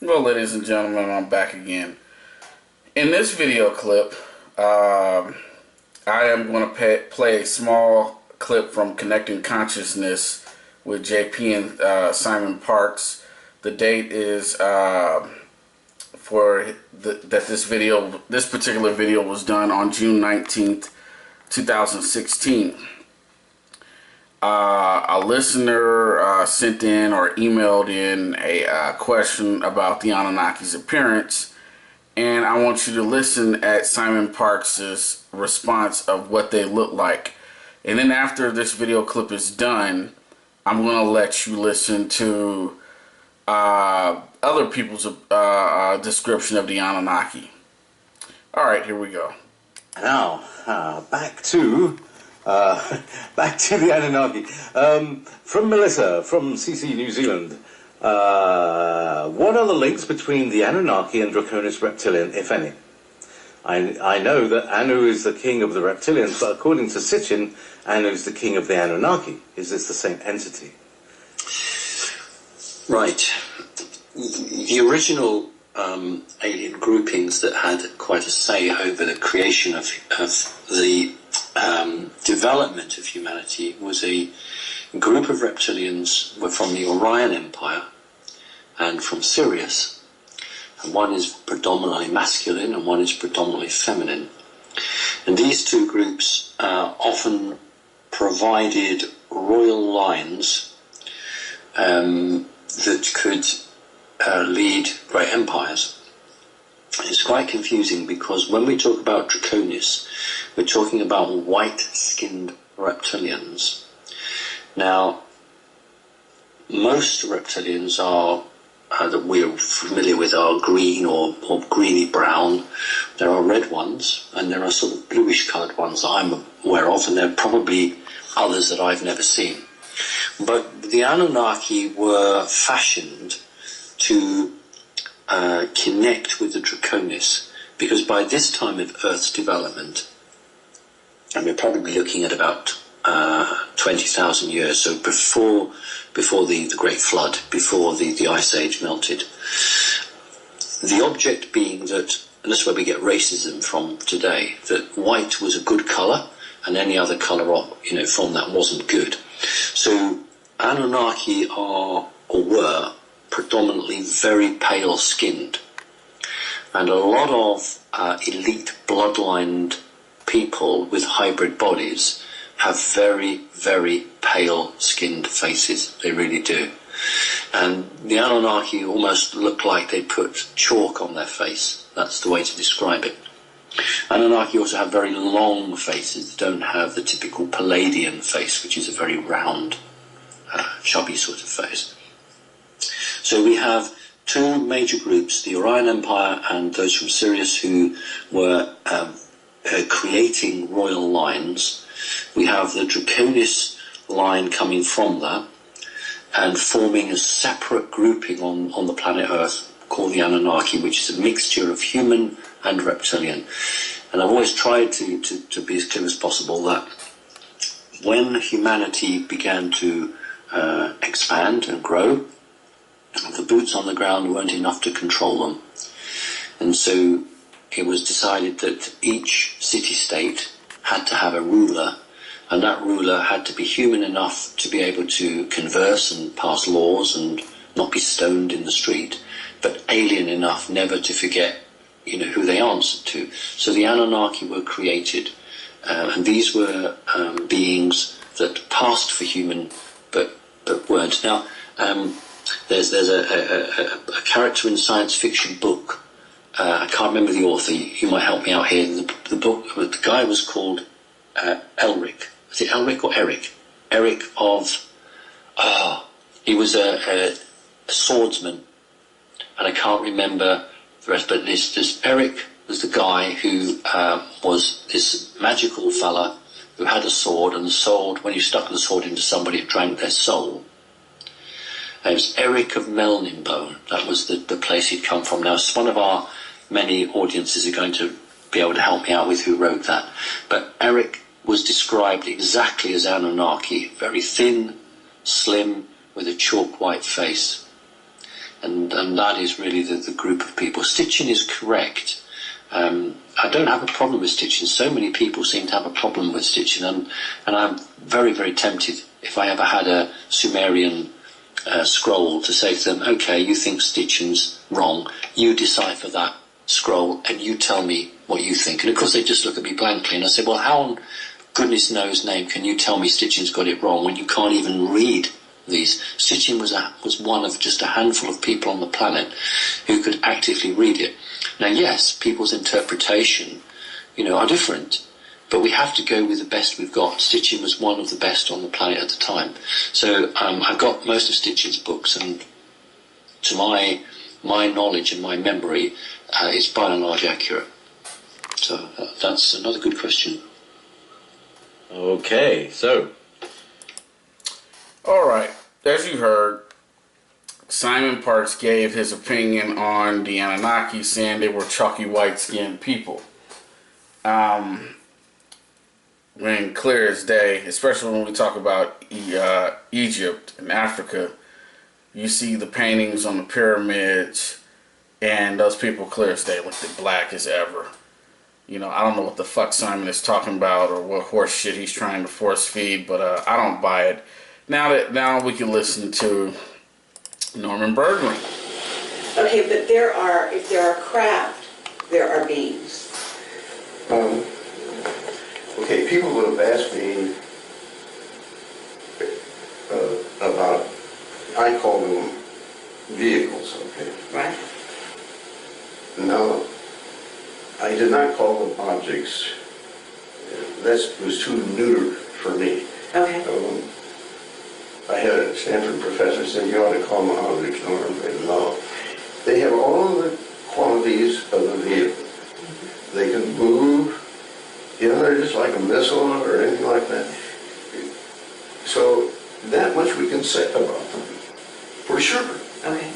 Well, ladies and gentlemen, I'm back again. In this video clip, I am going to play a small clip from Connecting Consciousness with JP and Simon Parks. The date is that this particular video was done on June 19th, 2016. A listener sent in or emailed in a question about the Anunnaki's appearance, and I want you to listen at Simon Parks' response of what they look like. And then after this video clip is done, I'm going to let you listen to other people's description of the Anunnaki. Alright, here we go. Now, back to the Anunnaki. From Melissa, from CC New Zealand. What are the links between the Anunnaki and Draconis Reptilian, if any? I know that Anu is the king of the reptilians, but according to Sitchin, Anu is the king of the Anunnaki. Is this the same entity? Right. The original alien groupings that had quite a say over the creation of the development of humanity was a group of reptilians were from the Orion Empire and from Sirius. And one is predominantly masculine and one is predominantly feminine. And these two groups often provided royal lines that could lead great empires. It's quite confusing because when we talk about Draconis, we're talking about white-skinned reptilians. Now, most reptilians that we're familiar with are green or greeny brown. There are red ones, and there are sort of bluish coloured ones that I'm aware of, and there are probably others that I've never seen. But the Anunnaki were fashioned to connect with the Draconis, because by this time of Earth's development, and we're probably looking at about 20,000 years, so before the Great Flood, before the Ice Age melted. The object being that, and this is where we get racism from today, that white was a good colour, and any other colour from that wasn't good. So Anunnaki are, or were, predominantly very pale skinned, and a lot of elite bloodlined people with hybrid bodies have very, very pale skinned faces. They really do. And the Anunnaki almost look like they put chalk on their face. That's the way to describe it. Anunnaki also have very long faces. They don't have the typical Palladian face, which is a very round, chubby sort of face. So we have two major groups, the Orion Empire and those from Sirius, who were creating royal lines. We have the Draconis line coming from that and forming a separate grouping on the planet Earth called the Anunnaki, which is a mixture of human and reptilian. And I've always tried to be as clear as possible that when humanity began to expand and grow, the boots on the ground weren't enough to control them. And so it was decided that each city-state had to have a ruler, and that ruler had to be human enough to be able to converse and pass laws and not be stoned in the street, but alien enough never to forget, who they answered to. So the Anunnaki were created, and these were beings that passed for human, but weren't. Now, there's a character in a science fiction book. I can't remember the author. You might help me out here. The guy was called Elric. Is it Elric or Eric? Eric of... he was a swordsman, and I can't remember the rest, but this Eric was the guy who was this magical fella who had a sword, and the sword, when you stuck the sword into somebody, it drank their soul. And it was Eric of Melninbone. That was the place he'd come from. Now, one of our many audiences are going to be able to help me out with who wrote that. But Eric was described exactly as Anunnaki, very thin, slim, with a chalk white face. and that is really the group of people. Stitching is correct. I don't have a problem with stitching. So many people seem to have a problem with stitching, and I'm very, very tempted, if I ever had a Sumerian scroll, to say to them, okay, you think stitching's wrong, you decipher that scroll and you tell me what you think. And of course they just look at me blankly, and I say, well, how on goodness knows name can you tell me stitching's got it wrong when you can't even read these? Stitching was one of just a handful of people on the planet who could actively read it. Now, yes, people's interpretation, are different, but we have to go with the best we've got. Stitching was one of the best on the planet at the time. So I've got most of Stitching's books, and to my knowledge and my memory, it's by and large accurate. So that's another good question. Okay, so. All right, as you heard, Simon Parks gave his opinion on the Anunnaki, saying they were chalky white-skinned people. When clear as day, especially when we talk about Egypt and Africa, you see the paintings on the pyramids, and those people clear as day, look as black as ever. I don't know what the fuck Simon is talking about or what horse shit he's trying to force feed, but I don't buy it. Now we can listen to Norman Bergrun. Okay, but if there are craft, there are beings. Okay, people would have asked me about, I call them vehicles, okay? Right. No, I did not call them objects. That was too neuter for me. Okay. I had a Stanford professor say, you ought to call them objects, Norm. No. They have all the qualities of a vehicle. They can move. They're just like a missile or anything like that. So that much we can say about them, for sure. Okay.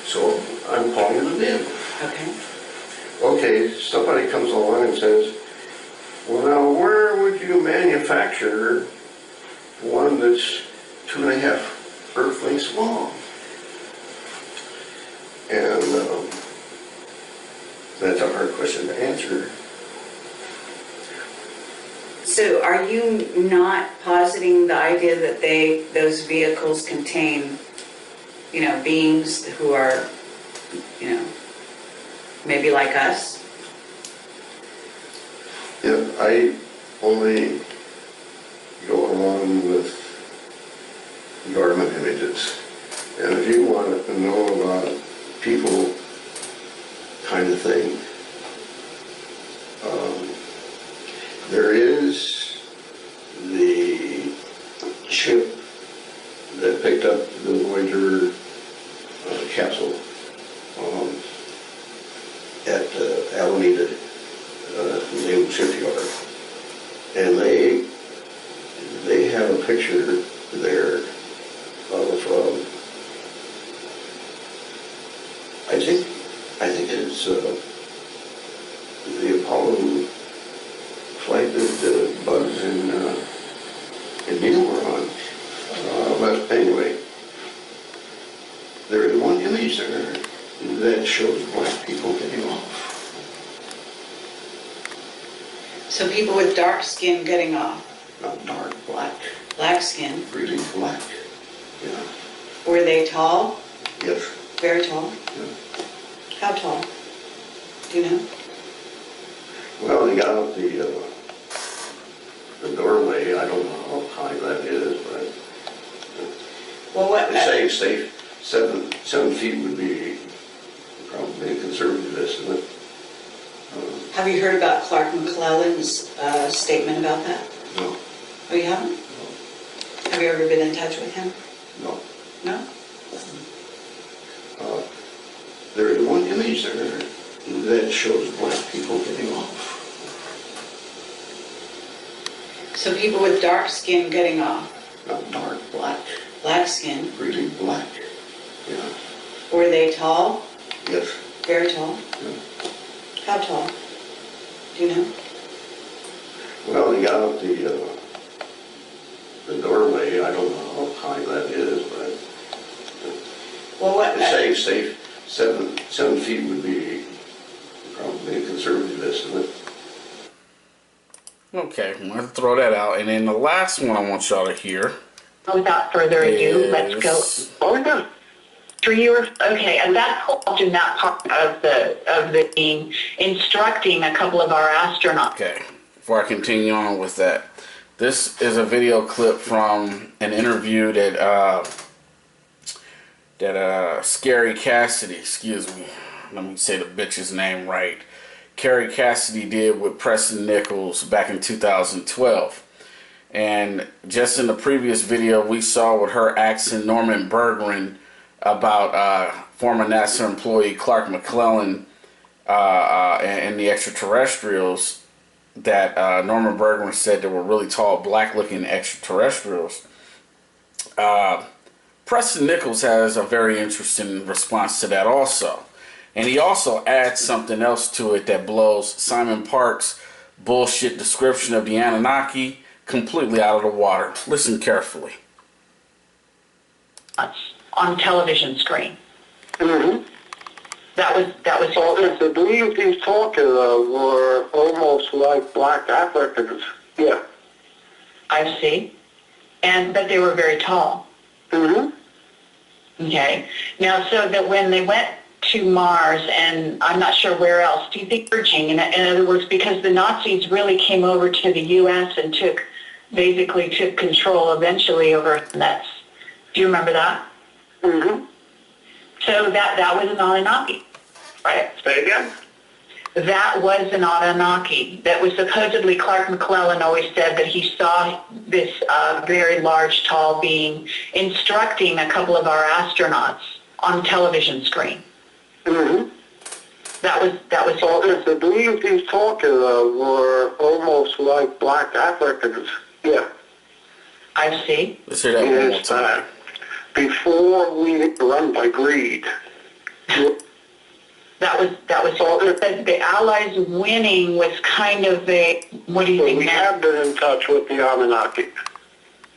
So I'm calling it a vehicle. Okay. Okay, somebody comes along and says, well, now where would you manufacture one that's 2.5 Earth lengths long? And that's a hard question to answer. So are you not positing the idea that those vehicles contain, beings who are, maybe like us? Yeah, I only go along with government images. And if you want to know about people kind of thing, there is the ship that picked up the Voyager capsule at Alameda Naval Shipyard, and they have a picture there of I think it's the Apollo flight that Buzz and Neil were on. But anyway, there is one image there that shows black people getting off. So people with dark skin getting off. Not dark, black. Black skin. Really black. Yeah. Were they tall? Yes. Very tall? Yeah. How tall? Do you know? Well, they got out the doorway. I don't know how high that is, but Well, what? they say 7 feet would be probably a conservative estimate. Have you heard about Clark McClellan's statement about that? No. Oh, you haven't? No. Have you ever been in touch with him? No. No? There is one image there that shows black people getting off. So people with dark skin getting off. Not dark, black. Black skin. Really black. Yeah. Were they tall? Yes. Very tall? Yeah. How tall? Do you know? Well, they got out the doorway. I don't know how high that is, but Well, what? They say safe 7 feet would be probably a conservative estimate. Okay, I'm going to throw that out. And then the last one I want y'all to hear. Without further ado, let's go. Oh, yeah. Okay, and that's involved in that part of the being instructing a couple of our astronauts. Okay, before I continue on with that, this is a video clip from an interview that Scary Cassidy, excuse me, let me say the bitch's name right, Carrie Cassidy did with Preston Nichols back in 2012. And just in the previous video, we saw with her asking Norman Bergrun about former NASA employee Clark McClellan and the extraterrestrials, that Norman Bergrun said there were really tall, black-looking extraterrestrials. Preston Nichols has a very interesting response to that also. And he also adds something else to it that blows Simon Park's bullshit description of the Anunnaki completely out of the water. Listen carefully. On television screen. Mm-hmm. That was all. The beings he's talking of were almost like black Africans. Yeah. I see. But they were very tall. Mm-hmm. Okay. Now, so that when they went to Mars, and I'm not sure where else, do you think Virginia, in other words, because the Nazis really came over to the U.S. and basically took control eventually over that. Do you remember that? Mm-hmm. So that was an Anunnaki, right? Say again? That was an Anunnaki. That was supposedly Clark McClellan always said that he saw this very large, tall being instructing a couple of our astronauts on television screen. Mm-hmm. That was all. The beings he's talking of were almost like black Africans. Yeah. I see. Let's hear that one more Yes, time. before we run by greed. That was all. The Allies winning was kind of a, what do you think We now? have been in touch with the Anunnaki.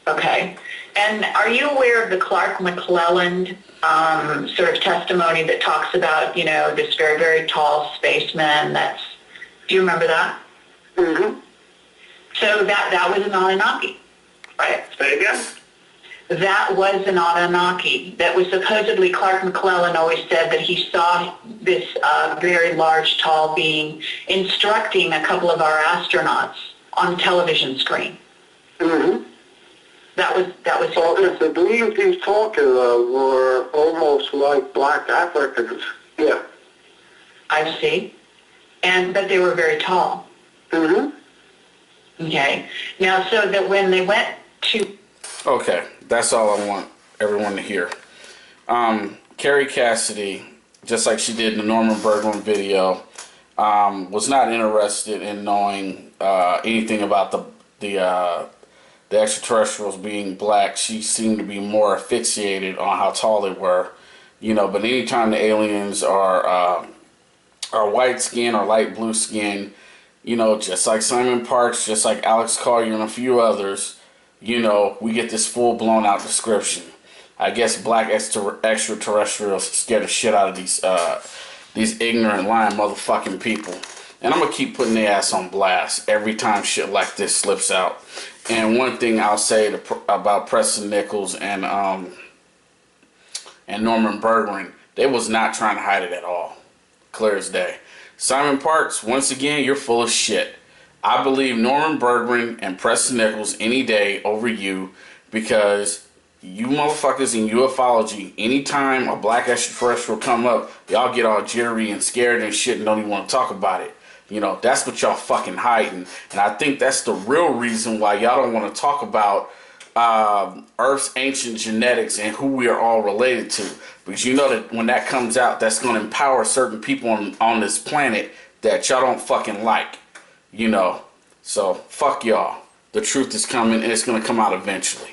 Okay. And are you aware of the Clark McClellan sort of testimony that talks about, this very, very tall spaceman do you remember that? Mm-hmm. So that was an Anunnaki, right? Say again? That was an Anunnaki. That was supposedly Clark McClellan always said that he saw this very large, tall being instructing a couple of our astronauts on television screen. Mm-hmm. That was all. The beings he's talking of were almost like black Africans. Yeah. I see. But they were very tall. Mm-hmm. Okay. Now, so that when they went to... Okay, that's all I want everyone to hear. Carrie Cassidy, just like she did in the Norman Bergrun video, was not interested in knowing anything about the extraterrestrials being black. She seemed to be more asphyxiated on how tall they were, But anytime the aliens are white skin or light blue skin, just like Simon Parks, just like Alex Collier and a few others, we get this full blown out description. I guess black extraterrestrials scare the shit out of these ignorant, lying motherfucking people. And I'm gonna keep putting their ass on blast every time shit like this slips out. And one thing I'll say about Preston Nichols and Norman Bergrun, they was not trying to hide it at all. Clear as day. Simon Parks, once again, you're full of shit. I believe Norman Bergrun and Preston Nichols any day over you, because you motherfuckers in ufology, anytime a black extraterrestrial come up, y'all get all jittery and scared and shit and don't even want to talk about it. That's what y'all fucking hiding. And I think that's the real reason why y'all don't want to talk about Earth's ancient genetics and who we are all related to. Because that when that comes out, that's going to empower certain people on this planet that y'all don't fucking like. So fuck y'all. The truth is coming, and it's going to come out eventually.